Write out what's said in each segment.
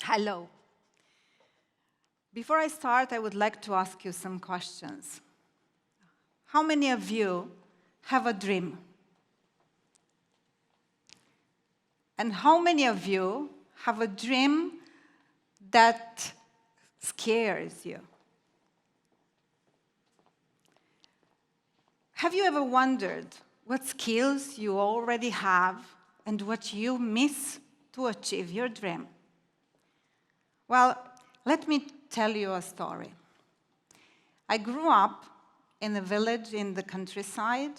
Hello. Before I start, I would like to ask you some questions. How many of you have a dream? And how many of you have a dream that scares you? Have you ever wondered what skills you already have and what you miss to achieve your dream? Well, let me tell you a story. I grew up in a village in the countryside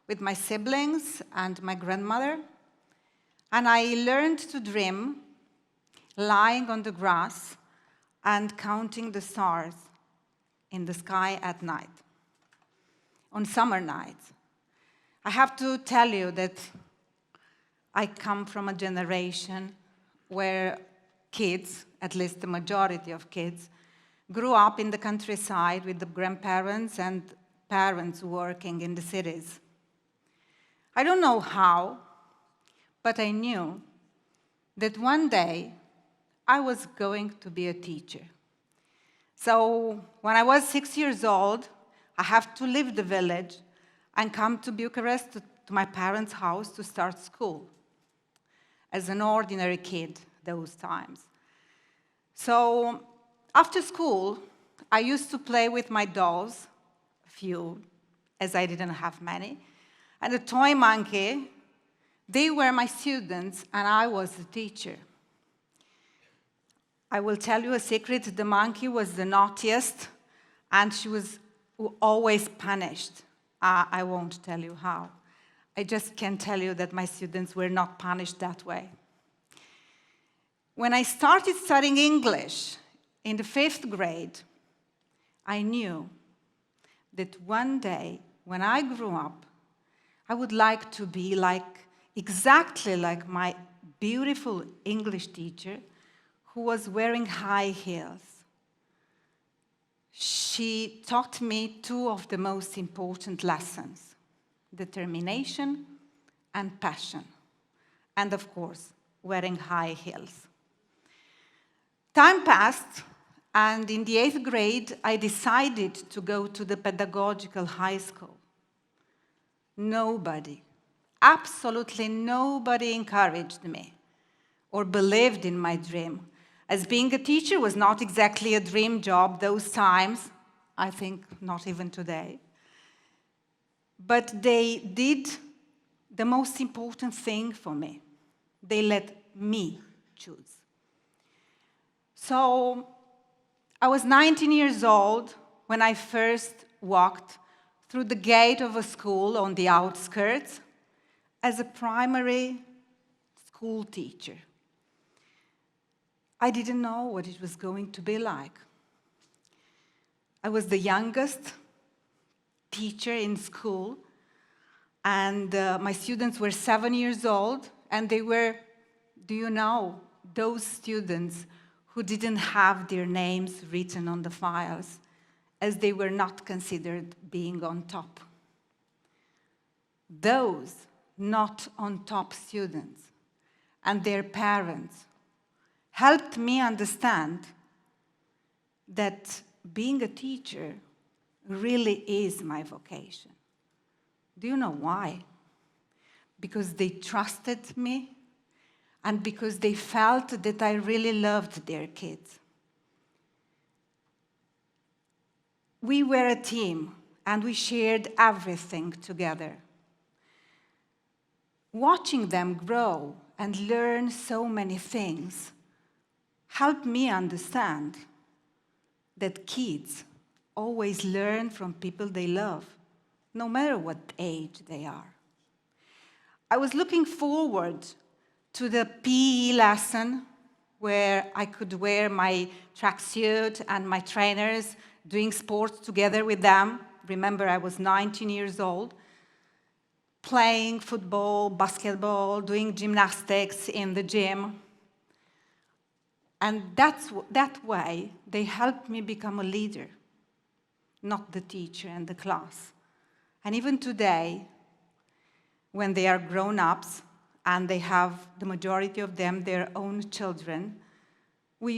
with my siblings and my grandmother, and I learned to dream lying on the grass and counting the stars in the sky at night, on summer nights. I have to tell you that I come from a generation where kids, at least the majority of kids, grew up in the countryside with the grandparents and parents working in the cities. I don't know how, but I knew that one day I was going to be a teacher. So when I was 6 years old, I have to leave the village and come to Bucharest to my parents' house to start school as an ordinary kid those times. So after school, I used to play with my dolls, a few, as I didn't have many, and a toy monkey. They were my students, and I was the teacher. I will tell you a secret, the monkey was the naughtiest, and she was always punished. I won't tell you how. I just can tell you that my students were not punished that way. When I started studying English in the 5th grade, I knew that one day, when I grew up, I would like to be exactly like my beautiful English teacher who was wearing high heels. She taught me two of the most important lessons: determination and passion, and of course, wearing high heels. Time passed, and in the 8th grade, I decided to go to the pedagogical high school. Nobody, absolutely nobody encouraged me or believed in my dream, as being a teacher was not exactly a dream job those times, I think not even today. But they did the most important thing for me. They let me choose. So I was 19 years old when I first walked through the gate of a school on the outskirts as a primary school teacher. I didn't know what it was going to be like. I was the youngest teacher in school, and my students were 7 years old, and they were, do you know, those students who didn't have their names written on the files, as they were not considered being on top. Those not on top students and their parents helped me understand that being a teacher really is my vocation. Do you know why? Because they trusted me, and because they felt that I really loved their kids. We were a team, and we shared everything together. Watching them grow and learn so many things helped me understand that kids always learn from people they love, no matter what age they are. I was looking forward to the PE lesson where I could wear my tracksuit and my trainers, doing sports together with them. Remember, I was 19 years old, playing football, basketball, doing gymnastics in the gym. And that way, they helped me become a leader, not the teacher and the class. And even today, when they are grown-ups, and they have, the majority of them, their own children, We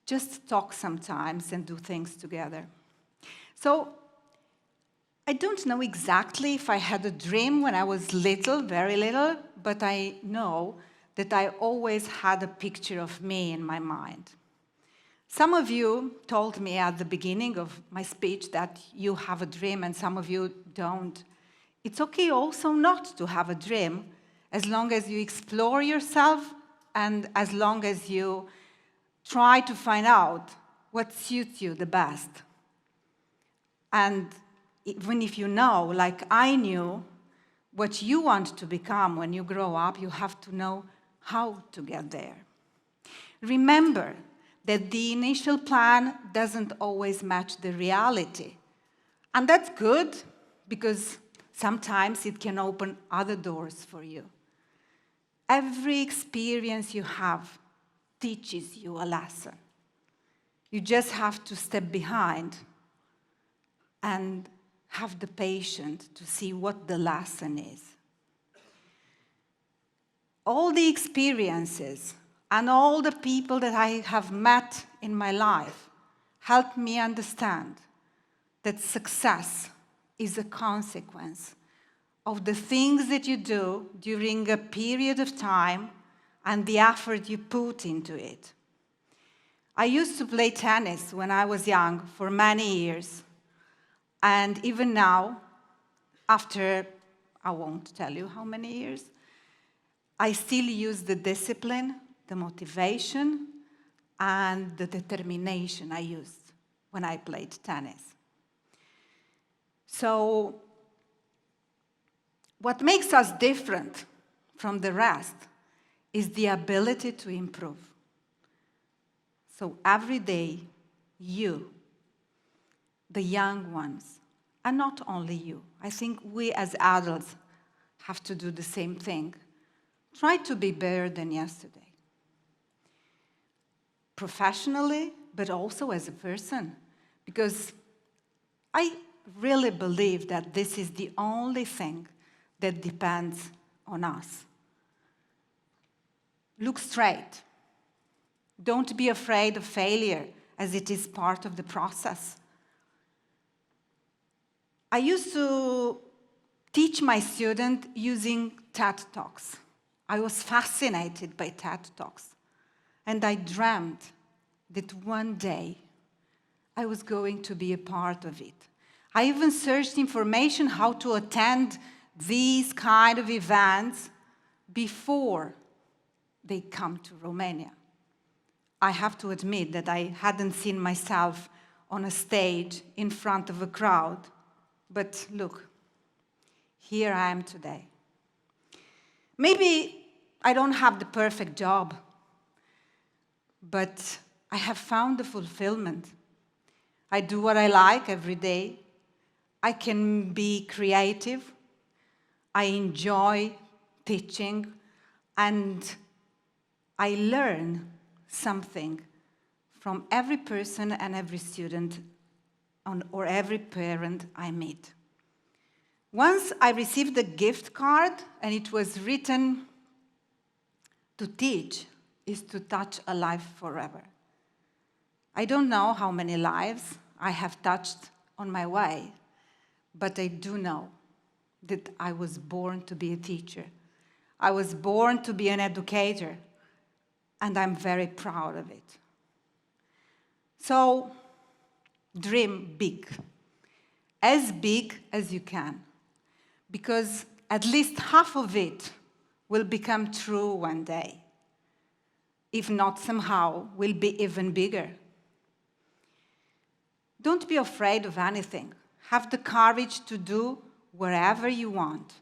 just talk sometimes and do things together. So I don't know exactly if I had a dream when I was little, very little, but I know that I always had a picture of me in my mind. Some of you told me at the beginning of my speech that you have a dream and some of you don't. It's okay also not to have a dream, as long as you explore yourself and as long as you try to find out what suits you the best. And even if you know, like I knew, what you want to become when you grow up, you have to know how to get there. Remember that the initial plan doesn't always match the reality. And that's good, because sometimes it can open other doors for you. Every experience you have teaches you a lesson. You just have to step behind and have the patience to see what the lesson is. All the experiences and all the people that I have met in my life helped me understand that success is a consequence of the things that you do during a period of time and the effort you put into it. I used to play tennis when I was young for many years. And even now, after, I won't tell you how many years, I still use the discipline, the motivation, and the determination I used when I played tennis. So, what makes us different from the rest is the ability to improve. So every day, you, the young ones, and not only you, I think we as adults have to do the same thing. Try to be better than yesterday. Professionally, but also as a person, because I really believe that this is the only thing that depends on us. Look straight. Don't be afraid of failure, as it is part of the process. I used to teach my students using TED Talks. I was fascinated by TED Talks. And I dreamt that one day I was going to be a part of it. I even searched information how to attend these kind of events before they come to Romania. I have to admit that I hadn't seen myself on a stage in front of a crowd. But look, here I am today. Maybe I don't have the perfect job, but I have found the fulfillment. I do what I like every day. I can be creative. I enjoy teaching, and I learn something from every person and every student or every parent I meet. Once I received a gift card, and it was written, "To teach is to touch a life forever." I don't know how many lives I have touched on my way, but I do know that I was born to be a teacher. I was born to be an educator, and I'm very proud of it. So, dream big as you can, because at least half of it will become true one day. If not, somehow will be even bigger. Don't be afraid of anything. Have the courage to do wherever you want.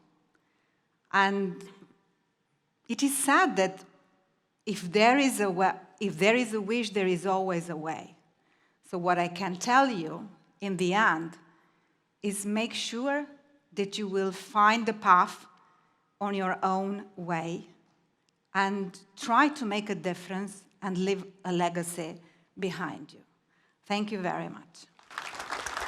And it is said that if there is a wish, there is always a way. So what I can tell you in the end is make sure that you will find the path on your own way and try to make a difference and leave a legacy behind you. Thank you very much.